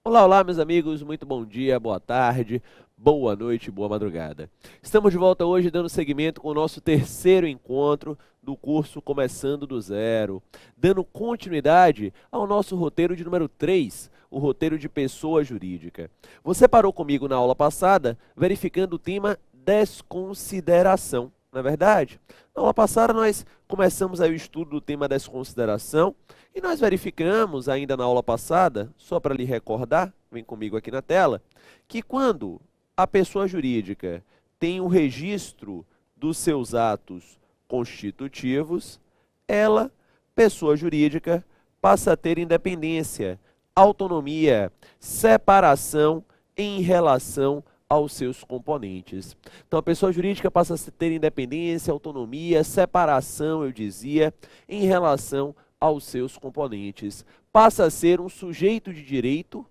Olá, olá, meus amigos, muito bom dia, boa tarde, boa noite, boa madrugada. Estamos de volta hoje dando seguimento com o nosso terceiro encontro do curso Começando do Zero, dando continuidade ao nosso roteiro de número 3, o roteiro de pessoa jurídica. Você parou comigo na aula passada, verificando o tema desconsideração, não é verdade? Na aula passada nós começamos aí o estudo do tema desconsideração, e nós verificamos ainda na aula passada, só para lhe recordar, vem comigo aqui na tela, que quando a pessoa jurídica tem o registro dos seus atos constitutivos, ela, pessoa jurídica, passa a ter independência, autonomia, separação em relação aos seus componentes. Então, a pessoa jurídica passa a ter independência, autonomia, separação, eu dizia, em relação aos seus componentes. Passa a ser um sujeito de direito,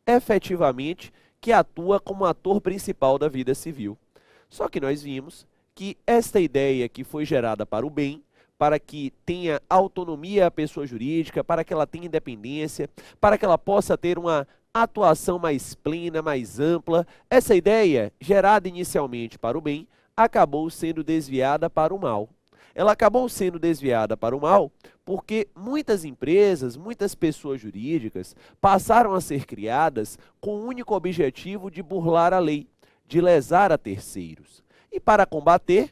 efetivamente, que atua como ator principal da vida civil. Só que nós vimos que esta ideia que foi gerada para o bem, para que tenha autonomia a pessoa jurídica, para que ela tenha independência, para que ela possa ter uma atuação mais plena, mais ampla, essa ideia, gerada inicialmente para o bem, acabou sendo desviada para o mal. Ela acabou sendo desviada para o mal porque muitas empresas, muitas pessoas jurídicas passaram a ser criadas com o único objetivo de burlar a lei, de lesar a terceiros. E para combater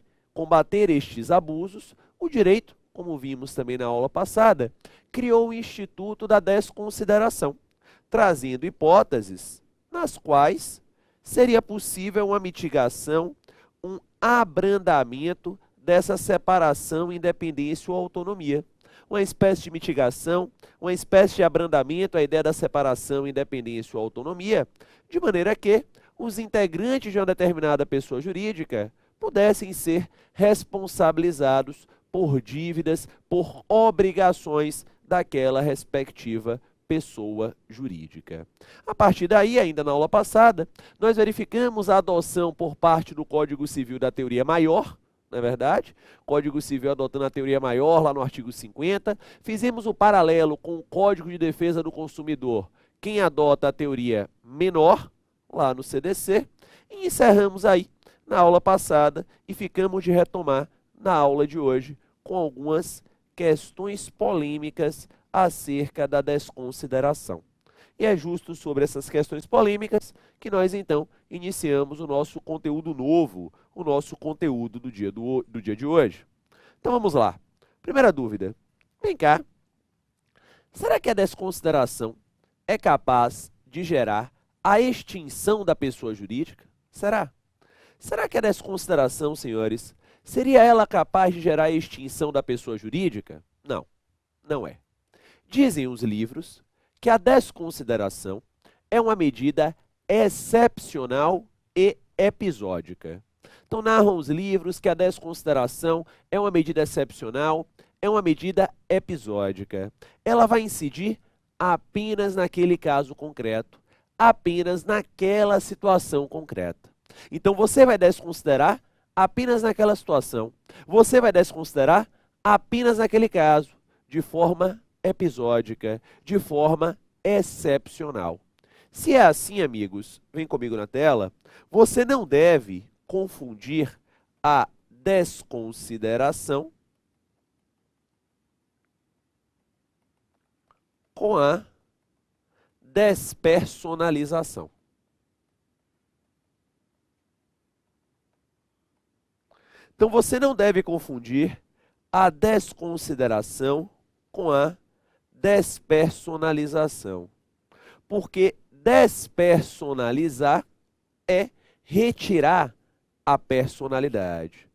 estes abusos, o direito, como vimos também na aula passada, criou o Instituto da Desconsideração, trazendo hipóteses nas quais seria possível uma mitigação, um abrandamento dessa separação, independência ou autonomia. Uma espécie de mitigação, uma espécie de abrandamento à ideia da separação, independência ou autonomia, de maneira que os integrantes de uma determinada pessoa jurídica pudessem ser responsabilizados por dívidas, por obrigações daquela respectiva pessoa jurídica. A partir daí, ainda na aula passada, nós verificamos a adoção por parte do Código Civil da teoria maior, não é verdade? Código Civil adotando a teoria maior, lá no artigo 50. Fizemos o paralelo com o Código de Defesa do Consumidor, quem adota a teoria menor, lá no CDC. E encerramos aí, na aula passada, e ficamos de retomar na aula de hoje, com algumas questões polêmicas acerca da desconsideração. E é justo sobre essas questões polêmicas que nós, então, iniciamos o nosso conteúdo novo, o noso conteúdo do dia de hoje. Então, vamos lá. Primeira dúvida. Vem cá. Será que a desconsideração é capaz de gerar a extinção da pessoa jurídica? Será? Será que a desconsideração, senhores, seria ela capaz de gerar a extinção da pessoa jurídica? Não, não é. Dizem os livros que a desconsideração é uma medida excepcional e episódica. Então, narram os livros que a desconsideração é uma medida excepcional, é uma medida episódica. Ela vai incidir apenas naquele caso concreto, apenas naquela situação concreta. Então, você vai desconsiderar apenas naquela situação. Você vai desconsiderar apenas naquele caso, de forma episódica, de forma excepcional. Se é assim, amigos, vem comigo na tela, você não deve confundir a desconsideração com a despersonalização. Então, você não deve confundir a desconsideração com a despersonalização. Porque despersonalizar é retirar a personalidade.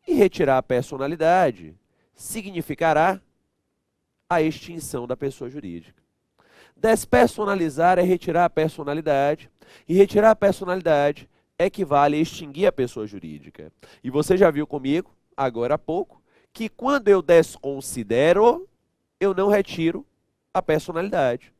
E retirar a personalidade significará a extinção da pessoa jurídica. Despersonalizar é retirar a personalidade, e retirar a personalidade equivale a extinguir a pessoa jurídica. E você já viu comigo, agora há pouco, que quando eu desconsidero, eu não retiro a personalidade.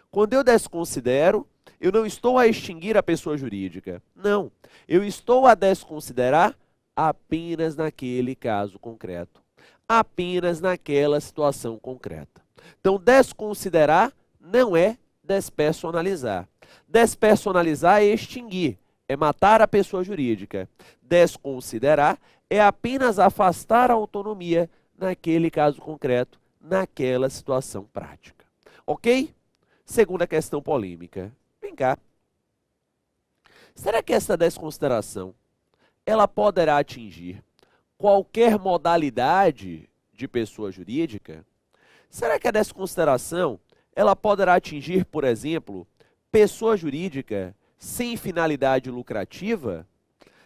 Quando eu desconsidero, eu não estou a extinguir a pessoa jurídica. Não, eu estou a desconsiderar apenas naquele caso concreto, apenas naquela situação concreta. Então, desconsiderar não é despersonalizar. Despersonalizar é extinguir, é matar a pessoa jurídica. Desconsiderar é apenas afastar a autonomia naquele caso concreto, naquela situação prática. Ok? Segunda questão polêmica. Vem cá. Será que essa desconsideração ela poderá atingir qualquer modalidade de pessoa jurídica? Será que a desconsideração ela poderá atingir, por exemplo, pessoa jurídica sem finalidade lucrativa?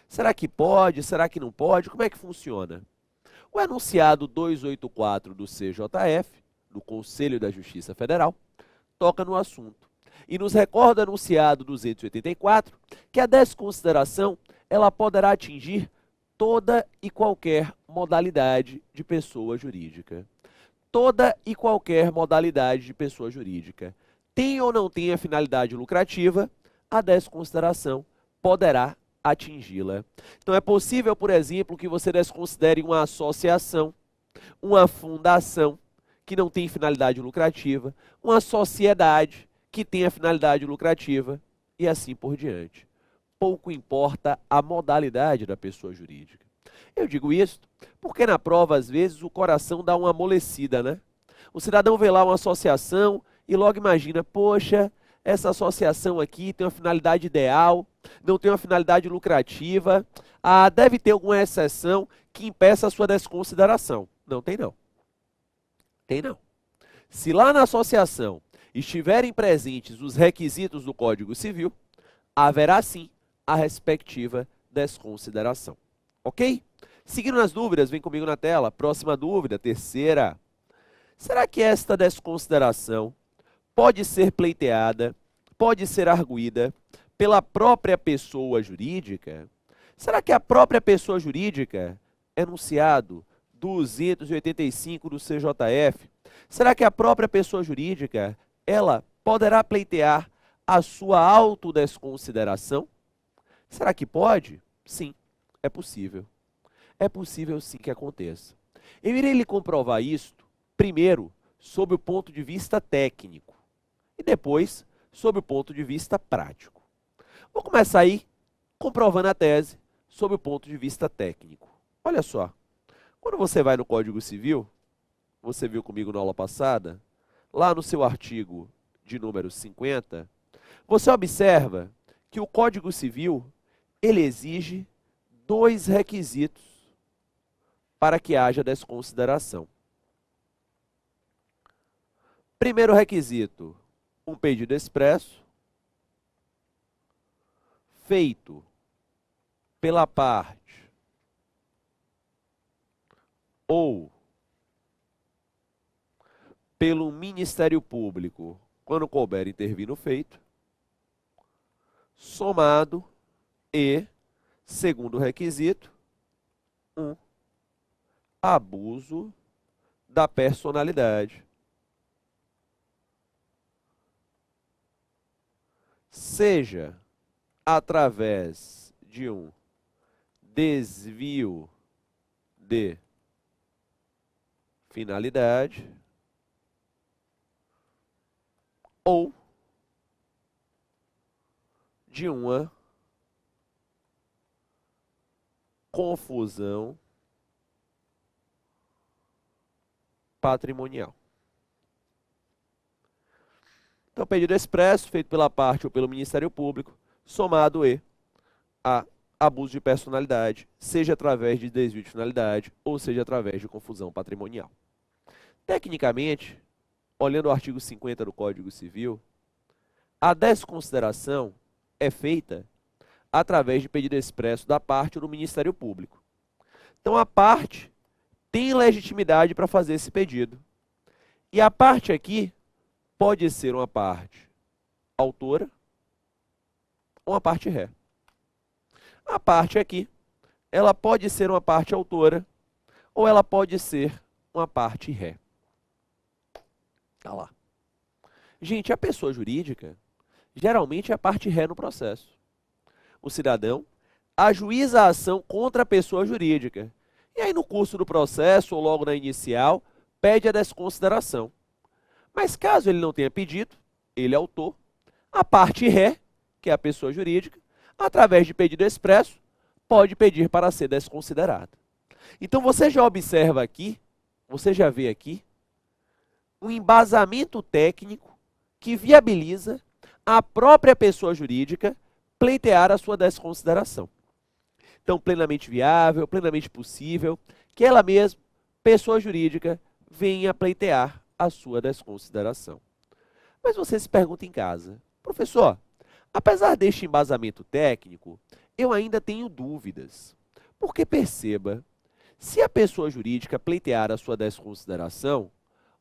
Será que pode? Será que não pode? Como é que funciona? O enunciado 284 do CJF, do Conselho da Justiça Federal, toca no assunto e nos recorda o enunciado 284 que a desconsideração ela poderá atingir toda e qualquer modalidade de pessoa jurídica. Toda e qualquer modalidade de pessoa jurídica. Tem ou não tem a finalidade lucrativa, a desconsideração poderá atingi-la. Então é possível, por exemplo, que você desconsidere uma associação, uma fundação que não tem finalidade lucrativa, uma sociedade que tenha finalidade lucrativa e assim por diante. Pouco importa a modalidade da pessoa jurídica. Eu digo isso porque na prova, às vezes, o coração dá uma amolecida, né? O cidadão vê lá uma associação e logo imagina, poxa, essa associação aqui tem uma finalidade ideal, não tem uma finalidade lucrativa, deve ter alguma exceção que impeça a sua desconsideração. Não tem não. Tem não. Se lá na associação estiverem presentes os requisitos do Código Civil, haverá sim a respectiva desconsideração. Ok? Seguindo nas dúvidas, vem comigo na tela. Próxima dúvida, terceira. Será que esta desconsideração pode ser pleiteada, pode ser arguída pela própria pessoa jurídica? Será que a própria pessoa jurídica, enunciado 285 do CJF, será que a própria pessoa jurídica, ela poderá pleitear a sua autodesconsideração? Será que pode? Sim, é possível. É possível sim que aconteça. Eu irei lhe comprovar isto, primeiro, sob o ponto de vista técnico, e depois, sob o ponto de vista prático. Vou começar aí, comprovando a tese, sob o ponto de vista técnico. Olha só, quando você vai no Código Civil, você viu comigo na aula passada, lá no seu artigo de número 50, você observa que o Código Civil, ele exige dois requisitos para que haja desconsideração. Primeiro requisito, um pedido expresso, feito pela parte ou pelo Ministério Público, quando couber intervir no feito, somado e, segundo requisito, um abuso da personalidade. Seja através de um desvio de finalidade ou de uma confusão patrimonial. Então, pedido expresso, feito pela parte ou pelo Ministério Público, somado a abuso de personalidade, seja através de desvio de finalidade ou seja através de confusão patrimonial. Tecnicamente, olhando o artigo 50 do Código Civil, a desconsideração é feita através de pedido expresso da parte ou do Ministério Público. Então, a parte tem legitimidade para fazer esse pedido. E a parte aqui pode ser uma parte autora ou uma parte ré. A parte aqui, ela pode ser uma parte autora ou ela pode ser uma parte ré. Tá lá. Gente, a pessoa jurídica geralmente é a parte ré no processo. O cidadão ajuiza a ação contra a pessoa jurídica. E aí no curso do processo ou logo na inicial, pede a desconsideração. Mas caso ele não tenha pedido, ele é autor, A parte ré, que é a pessoa jurídica, através de pedido expresso, pode pedir para ser desconsiderada. Então você já observa aqui, você já vê aqui, um embasamento técnico que viabiliza a própria pessoa jurídica pleitear a sua desconsideração. Então, plenamente viável, plenamente possível, que ela mesma, pessoa jurídica, venha pleitear a sua desconsideração. Mas você se pergunta em casa, professor, apesar deste embasamento técnico, eu ainda tenho dúvidas. Porque perceba, se a pessoa jurídica pleitear a sua desconsideração,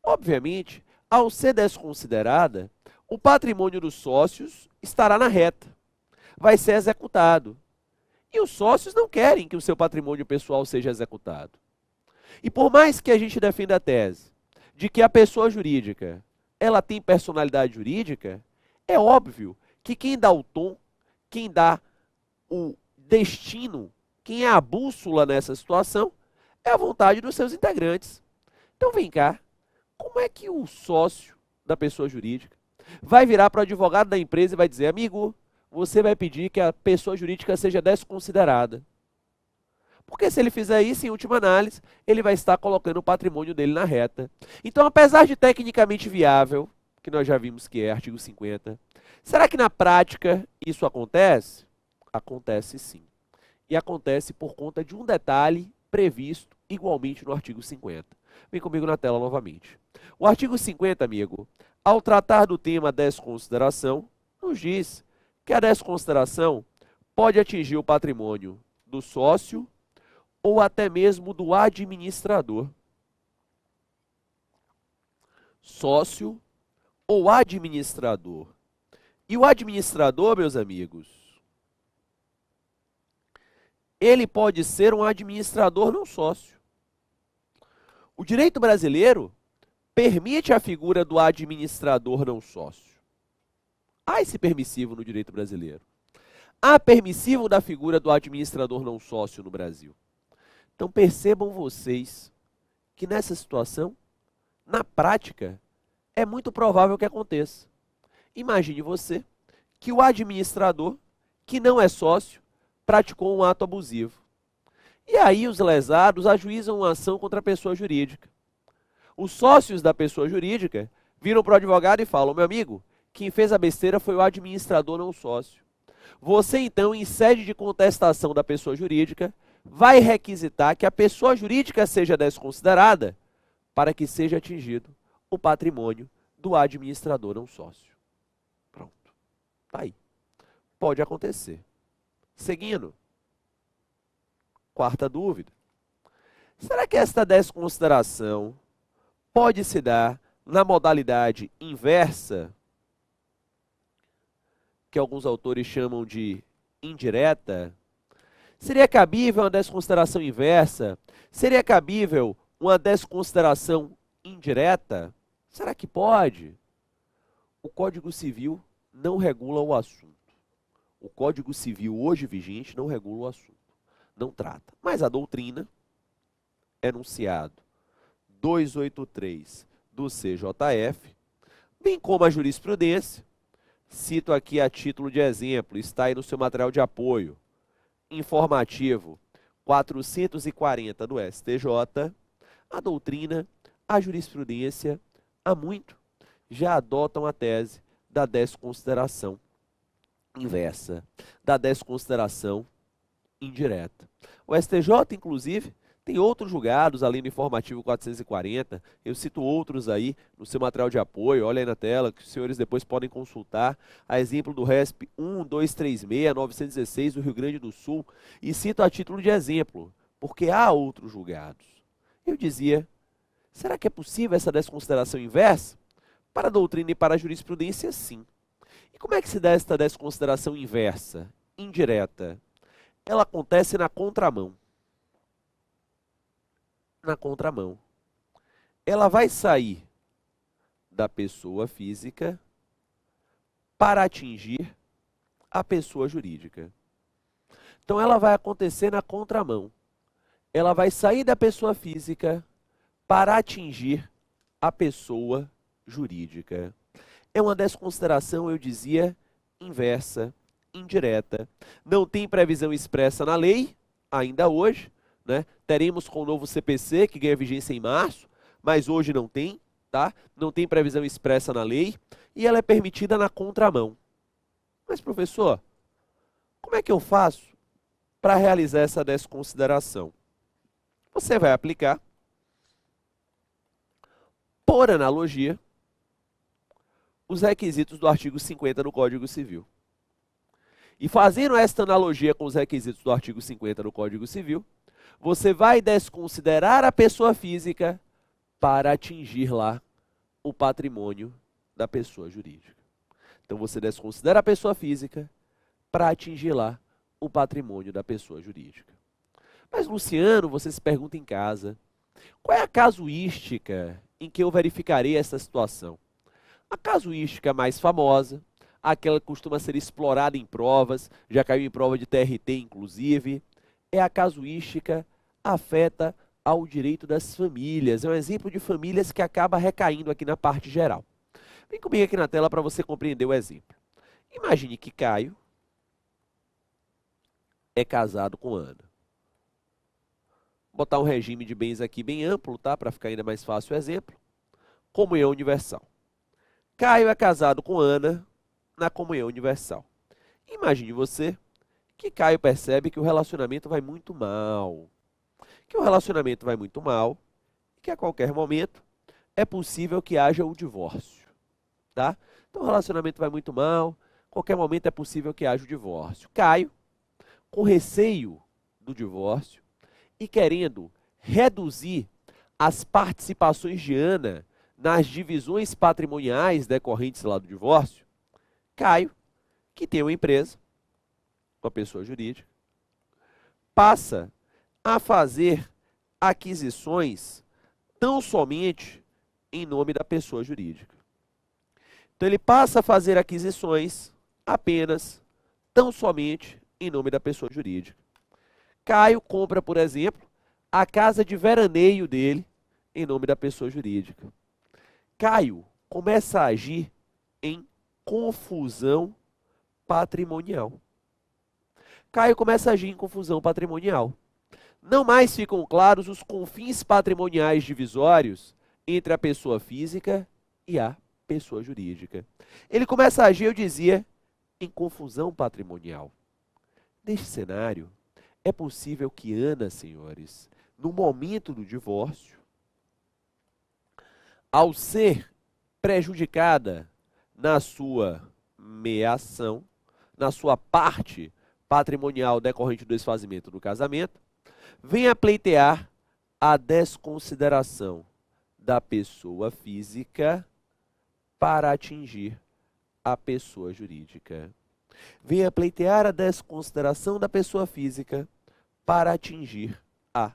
obviamente, ao ser desconsiderada, o patrimônio dos sócios estará na reta, vai ser executado. E os sócios não querem que o seu patrimônio pessoal seja executado. E por mais que a gente defenda a tese de que a pessoa jurídica, ela tem personalidade jurídica, é óbvio que quem dá o tom, quem dá o destino, quem é a bússola nessa situação, é a vontade dos seus integrantes. Então vem cá, como é que o sócio da pessoa jurídica vai virar para o advogado da empresa e vai dizer, amigo, você vai pedir que a pessoa jurídica seja desconsiderada? Porque se ele fizer isso, em última análise, ele vai estar colocando o patrimônio dele na reta. Então, apesar de tecnicamente viável, que nós já vimos que é artigo 50, será que na prática isso acontece? Acontece sim. E acontece por conta de um detalhe previsto igualmente no artigo 50. Vem comigo na tela novamente. O artigo 50, amigo, ao tratar do tema desconsideração, nos diz que a desconsideração pode atingir o patrimônio do sócio ou até mesmo do administrador. Sócio ou administrador. E o administrador, meus amigos, ele pode ser um administrador não sócio. O direito brasileiro permite a figura do administrador não sócio. Há esse permissivo no direito brasileiro. Há permissivo da figura do administrador não sócio no Brasil. Então percebam vocês que nessa situação, na prática, é muito provável que aconteça. Imagine você que o administrador, que não é sócio, praticou um ato abusivo. E aí os lesados ajuizam uma ação contra a pessoa jurídica. Os sócios da pessoa jurídica viram para o advogado e falam, meu amigo, quem fez a besteira foi o administrador, não o sócio. Você, então, em sede de contestação da pessoa jurídica, vai requisitar que a pessoa jurídica seja desconsiderada para que seja atingido o patrimônio do administrador, não sócio. Pronto. Tá aí. Pode acontecer. Seguindo. Quarta dúvida. Será que esta desconsideração pode se dar na modalidade inversa, que alguns autores chamam de indireta? Seria cabível uma desconsideração inversa? Seria cabível uma desconsideração indireta? Será que pode? O Código Civil não regula o assunto. O Código Civil hoje vigente não regula o assunto. Não trata. Mas a doutrina, enunciado 283 do CJF, bem como a jurisprudência, cito aqui a título de exemplo, está aí no seu material de apoio, informativo 440 do STJ, a doutrina, a jurisprudência, há muito, já adotam a tese da desconsideração inversa, da desconsideração indireta. O STJ, inclusive, tem outros julgados, além do informativo 440, eu cito outros aí no seu material de apoio, olha aí na tela, que os senhores depois podem consultar, a exemplo do RESP 1236-916 do Rio Grande do Sul, e cito a título de exemplo, porque há outros julgados. Eu dizia, será que é possível essa desconsideração inversa? Para a doutrina e para a jurisprudência, sim. E como é que se dá esta desconsideração inversa, indireta? Ela acontece na contramão. Na contramão. Ela vai sair da pessoa física para atingir a pessoa jurídica. Então, ela vai acontecer na contramão. Ela vai sair da pessoa física para atingir a pessoa jurídica. É uma desconsideração, eu dizia, inversa, indireta. Não tem previsão expressa na lei, ainda hoje, né? Teremos com o novo CPC, que ganha vigência em março, mas hoje não tem, tá? Não tem previsão expressa na lei e ela é permitida na contramão. Mas, professor, como é que eu faço para realizar essa desconsideração? Você vai aplicar, por analogia, os requisitos do artigo 50 do Código Civil. E fazendo esta analogia com os requisitos do artigo 50 do Código Civil, você vai desconsiderar a pessoa física para atingir lá o patrimônio da pessoa jurídica. Então você desconsidera a pessoa física para atingir lá o patrimônio da pessoa jurídica. Mas, Luciano, você se pergunta em casa, qual é a casuística em que eu verificarei essa situação? A casuística mais famosa, aquela que costuma ser explorada em provas, já caiu em prova de TRT inclusive, é a casuística afeta ao direito das famílias. É um exemplo de famílias que acaba recaindo aqui na parte geral. Vem comigo aqui na tela para você compreender o exemplo. Imagine que Caio é casado com Ana. Vou botar um regime de bens aqui bem amplo, tá? Para ficar ainda mais fácil o exemplo. Comunhão universal. Caio é casado com Ana na comunhão universal. Imagine você que Caio percebe que o relacionamento vai muito mal. Que o relacionamento vai muito mal e que a qualquer momento é possível que haja o divórcio. Tá? Então o relacionamento vai muito mal, a qualquer momento é possível que haja o divórcio. Caio, com receio do divórcio e querendo reduzir as participações de Ana nas divisões patrimoniais decorrentes lá do divórcio, Caio, que tem uma empresa, uma pessoa jurídica, passa a fazer aquisições tão somente em nome da pessoa jurídica. Então ele passa a fazer aquisições apenas, tão somente em nome da pessoa jurídica. Caio compra, por exemplo, a casa de veraneio dele em nome da pessoa jurídica. Caio começa a agir em confusão patrimonial. Caio começa a agir em confusão patrimonial. Não mais ficam claros os confins patrimoniais divisórios entre a pessoa física e a pessoa jurídica. Ele começa a agir, eu dizia, em confusão patrimonial. Neste cenário, é possível que Ana, senhores, no momento do divórcio, ao ser prejudicada na sua meação, na sua parte patrimonial decorrente do desfazimento do casamento, venha pleitear a desconsideração da pessoa física para atingir a pessoa jurídica. Venha pleitear a desconsideração da pessoa física para atingir a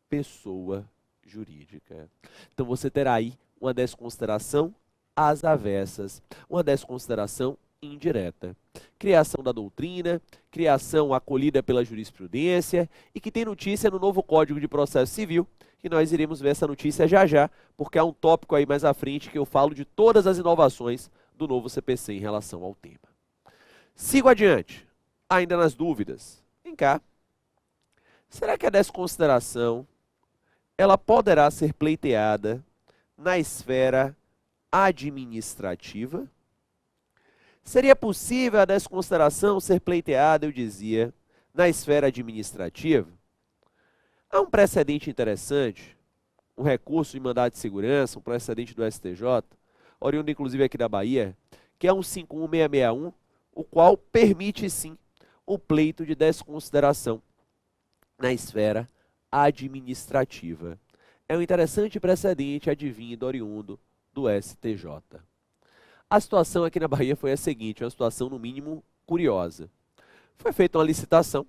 pessoa jurídica. Então você terá aí uma desconsideração às avessas, uma desconsideração indireta. Criação da doutrina, criação acolhida pela jurisprudência e que tem notícia no novo Código de Processo Civil, que nós iremos ver essa notícia já já, porque há um tópico aí mais à frente que eu falo de todas as inovações do novo CPC em relação ao tema. Sigo adiante, ainda nas dúvidas. Vem cá. Será que a desconsideração ela poderá ser pleiteada na esfera administrativa? Seria possível a desconsideração ser pleiteada, eu dizia, na esfera administrativa? Há um precedente interessante, um recurso de mandado de segurança, um precedente do STJ, oriundo inclusive aqui da Bahia, que é um 51661, o qual permite sim o pleito de desconsideração na esfera administrativa. É um interessante precedente advindo oriundo do STJ. A situação aqui na Bahia foi a seguinte, uma situação no mínimo curiosa. Foi feita uma licitação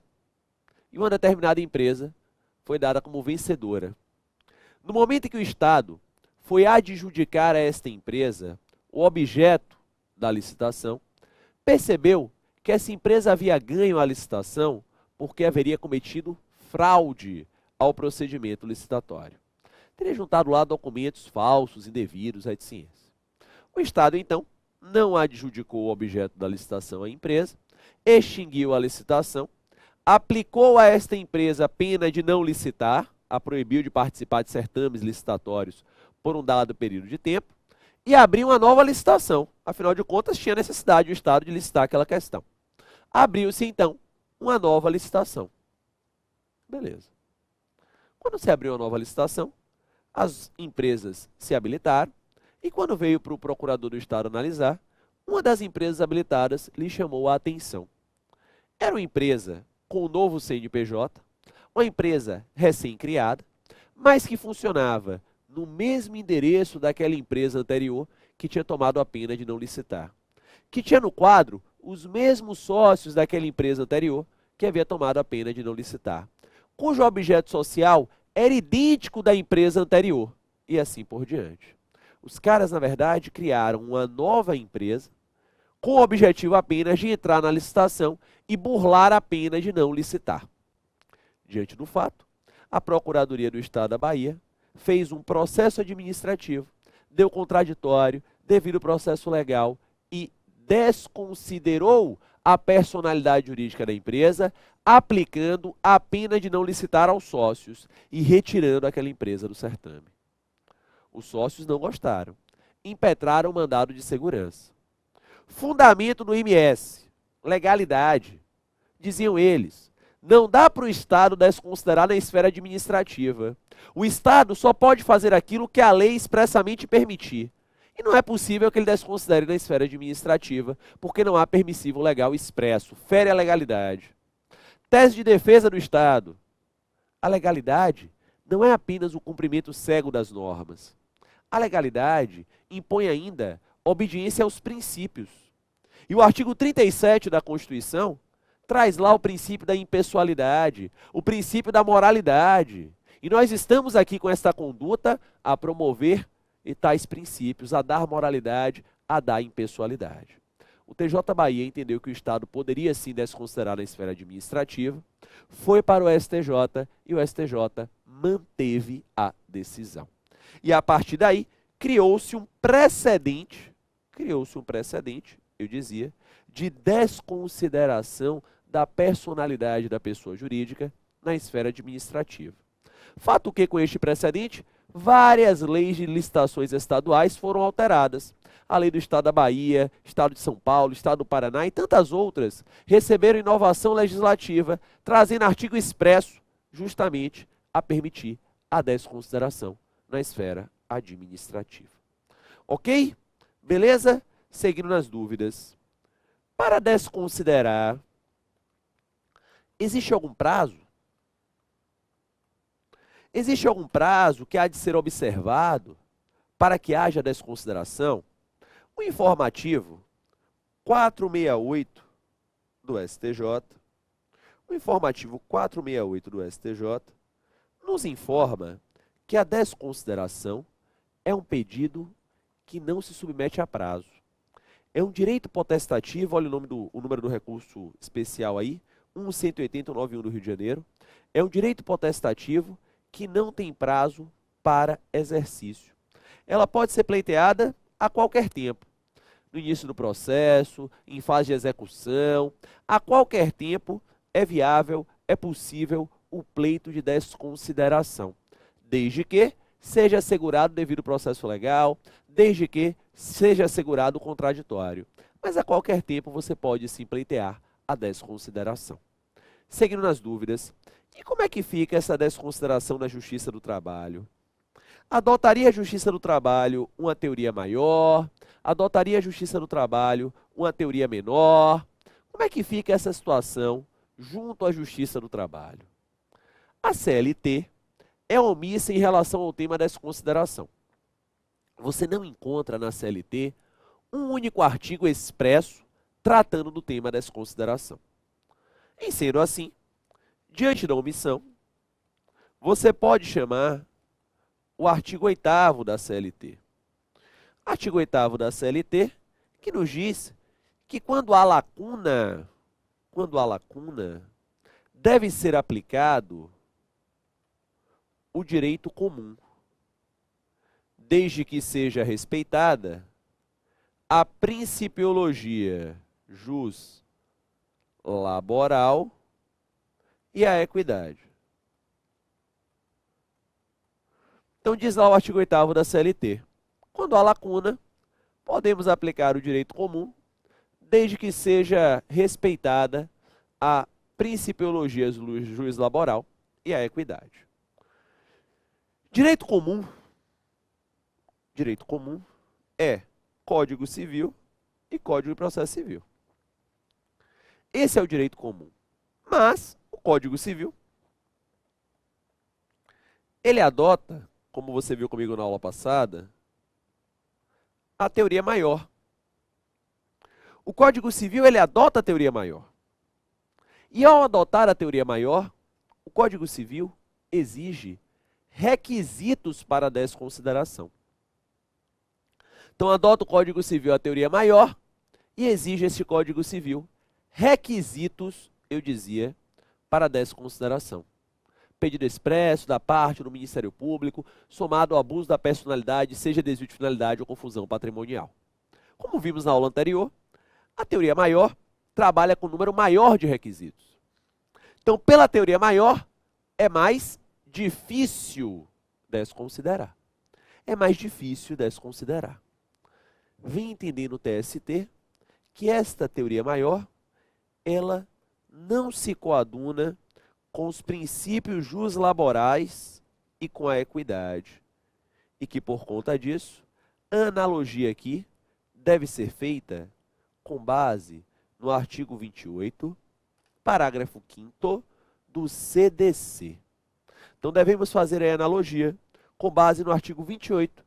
e uma determinada empresa foi dada como vencedora. No momento em que o Estado foi adjudicar a esta empresa o objeto da licitação, percebeu que essa empresa havia ganho a licitação porque haveria cometido fraude ao procedimento licitatório. Teria juntado lá documentos falsos, indevidos, etc. O Estado, então, não adjudicou o objeto da licitação à empresa, extinguiu a licitação, aplicou a esta empresa a pena de não licitar, a proibiu de participar de certames licitatórios por um dado período de tempo, e abriu uma nova licitação. Afinal de contas, tinha necessidade o Estado de licitar aquela questão. Abriu-se, então, uma nova licitação. Beleza. Quando se abriu uma nova licitação, as empresas se habilitaram, e quando veio para o procurador do Estado analisar, uma das empresas habilitadas lhe chamou a atenção. Era uma empresa com um novo CNPJ, uma empresa recém-criada, mas que funcionava no mesmo endereço daquela empresa anterior que tinha tomado a pena de não licitar. Que tinha no quadro os mesmos sócios daquela empresa anterior que havia tomado a pena de não licitar. Cujo objeto social era idêntico da empresa anterior. E assim por diante. Os caras, na verdade, criaram uma nova empresa com o objetivo apenas de entrar na licitação e burlar a pena de não licitar. Diante do fato, a Procuradoria do Estado da Bahia fez um processo administrativo, deu contraditório, devido ao processo legal e desconsiderou a personalidade jurídica da empresa, aplicando a pena de não licitar aos sócios e retirando aquela empresa do certame. Os sócios não gostaram, impetraram o mandado de segurança. Fundamento no IMS, legalidade, diziam eles, não dá para o Estado desconsiderar na esfera administrativa. O Estado só pode fazer aquilo que a lei expressamente permitir. E não é possível que ele desconsidere na esfera administrativa, porque não há permissivo legal expresso, fere a legalidade. Tese de defesa do Estado. A legalidade não é apenas o cumprimento cego das normas. A legalidade impõe ainda obediência aos princípios. E o artigo 37 da Constituição traz lá o princípio da impessoalidade, o princípio da moralidade. E nós estamos aqui com esta conduta a promover tais princípios, a dar moralidade, a dar impessoalidade. O TJ Bahia entendeu que o Estado poderia sim desconsiderar na esfera administrativa, foi para o STJ e o STJ manteve a decisão. E a partir daí, criou-se um precedente, eu dizia, de desconsideração da personalidade da pessoa jurídica na esfera administrativa. Fato que, com este precedente, várias leis de licitações estaduais foram alteradas. A lei do Estado da Bahia, Estado de São Paulo, Estado do Paraná e tantas outras receberam inovação legislativa, trazendo artigo expresso justamente a permitir a desconsideração na esfera administrativa. Ok? Beleza? Seguindo nas dúvidas. Para desconsiderar, existe algum prazo? Existe algum prazo que há de ser observado para que haja desconsideração? O informativo 468 do STJ, nos informa que a desconsideração é um pedido que não se submete a prazo. É um direito potestativo, olha o número do recurso especial aí, 1.180.91 do Rio de Janeiro. É um direito potestativo que não tem prazo para exercício. Ela pode ser pleiteada a qualquer tempo, no início do processo, em fase de execução, a qualquer tempo é viável, é possível o pleito de desconsideração, desde que seja assegurado devido processo legal, desde que seja assegurado o contraditório. Mas a qualquer tempo você pode sim pleitear a desconsideração. Seguindo nas dúvidas, e como é que fica essa desconsideração na Justiça do Trabalho? Adotaria a Justiça do Trabalho uma teoria maior? Adotaria a Justiça do Trabalho uma teoria menor? Como é que fica essa situação junto à Justiça do Trabalho? A CLT é omissa em relação ao tema da desconsideração. Você não encontra na CLT um único artigo expresso tratando do tema da desconsideração. Em sendo assim, diante da omissão, você pode chamar o artigo 8º da CLT. Artigo 8º da CLT, que nos diz que quando há lacuna, deve ser aplicado o direito comum, desde que seja respeitada a principiologia jus laboral e a equidade. Então diz lá o artigo 8º da CLT. Quando há lacuna, podemos aplicar o direito comum, desde que seja respeitada a principiologia jus laboral e a equidade. Direito comum é Código Civil e Código de Processo Civil. Esse é o direito comum. Mas o Código Civil, ele adota, como você viu comigo na aula passada, a teoria maior. O Código Civil, ele adota a teoria maior. E ao adotar a teoria maior, o Código Civil exige requisitos para a desconsideração. Então, adota o Código Civil a teoria maior e exige este Código Civil requisitos, eu dizia, para a desconsideração. Pedido expresso da parte do Ministério Público, somado ao abuso da personalidade, seja desvio de finalidade ou confusão patrimonial. Como vimos na aula anterior, a teoria maior trabalha com um número maior de requisitos. Então, pela teoria maior, é mais difícil desconsiderar. É mais difícil desconsiderar. Vem entender no TST que esta teoria maior, ela não se coaduna com os princípios jus laborais e com a equidade. E que, por conta disso, a analogia aqui deve ser feita com base no artigo 28, parágrafo 5º do CDC. Então, devemos fazer a analogia com base no artigo 28,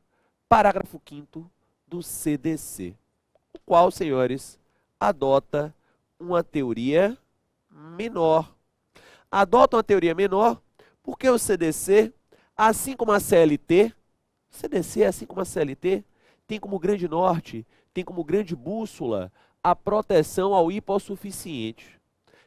parágrafo 5º do CDC, o qual, senhores, adota uma teoria menor. Adota uma teoria menor porque o CDC, assim como a CLT, tem como grande norte, tem como grande bússola a proteção ao hipossuficiente.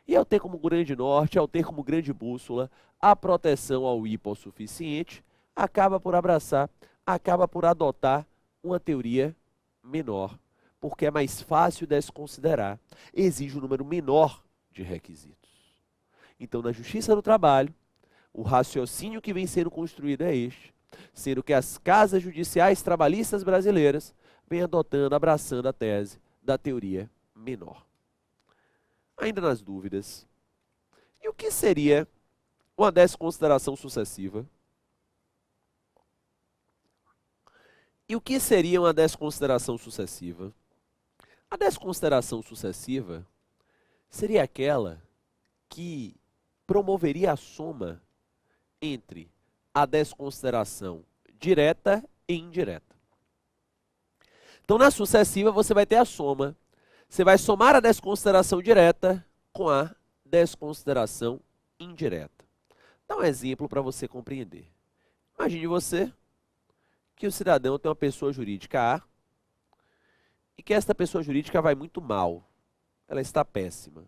E ao ter como grande norte, ao ter como grande bússola a proteção ao hipossuficiente, acaba por abraçar, acaba por adotar uma teoria menor, porque é mais fácil desconsiderar, exige um número menor de requisitos. Então, na Justiça do Trabalho, o raciocínio que vem sendo construído é este, sendo que as casas judiciais trabalhistas brasileiras vêm adotando, abraçando a tese da teoria menor. Ainda nas dúvidas, e o que seria uma desconsideração sucessiva? E o que seria uma desconsideração sucessiva? A desconsideração sucessiva seria aquela que promoveria a soma entre a desconsideração direta e indireta. Então, na sucessiva, você vai ter a soma. Você vai somar a desconsideração direta com a desconsideração indireta. Dá um exemplo para você compreender. Imagine você que o cidadão tem uma pessoa jurídica A e que esta pessoa jurídica vai muito mal. Ela está péssima.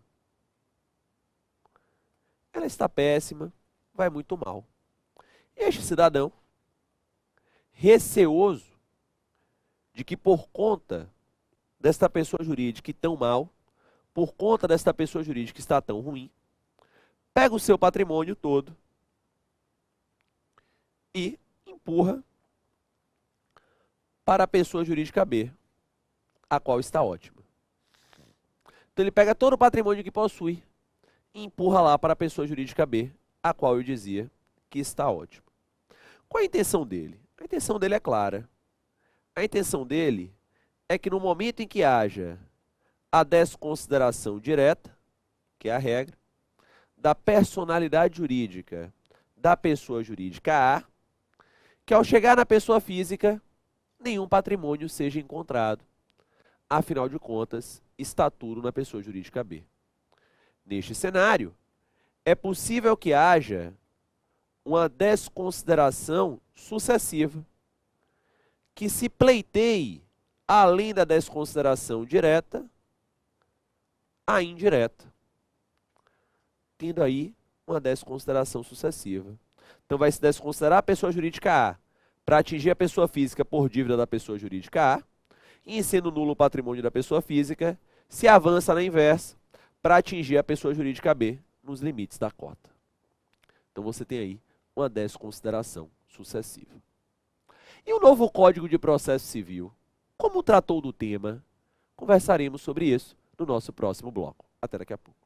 Ela está péssima, vai muito mal. E este cidadão, receoso de que por conta desta pessoa jurídica ir tão mal, por conta desta pessoa jurídica estar tão ruim, pega o seu patrimônio todo e empurra para a pessoa jurídica B, a qual está ótima. Então ele pega todo o patrimônio que possui e empurra lá para a pessoa jurídica B, a qual eu dizia que está ótima. Qual a intenção dele? A intenção dele é clara. A intenção dele é que no momento em que haja a desconsideração direta, que é a regra, da personalidade jurídica da pessoa jurídica A, que ao chegar na pessoa física, nenhum patrimônio seja encontrado. Afinal de contas, está tudo na pessoa jurídica B. Neste cenário, é possível que haja uma desconsideração sucessiva, que se pleiteie, além da desconsideração direta, a indireta, tendo aí uma desconsideração sucessiva. Então, vai se desconsiderar a pessoa jurídica A para atingir a pessoa física por dívida da pessoa jurídica A, E em sendo nulo o patrimônio da pessoa física, se avança na inversa para atingir a pessoa jurídica B nos limites da cota. Então você tem aí uma desconsideração sucessiva. E o novo Código de Processo Civil, como tratou do tema? Conversaremos sobre isso no nosso próximo bloco. Até daqui a pouco.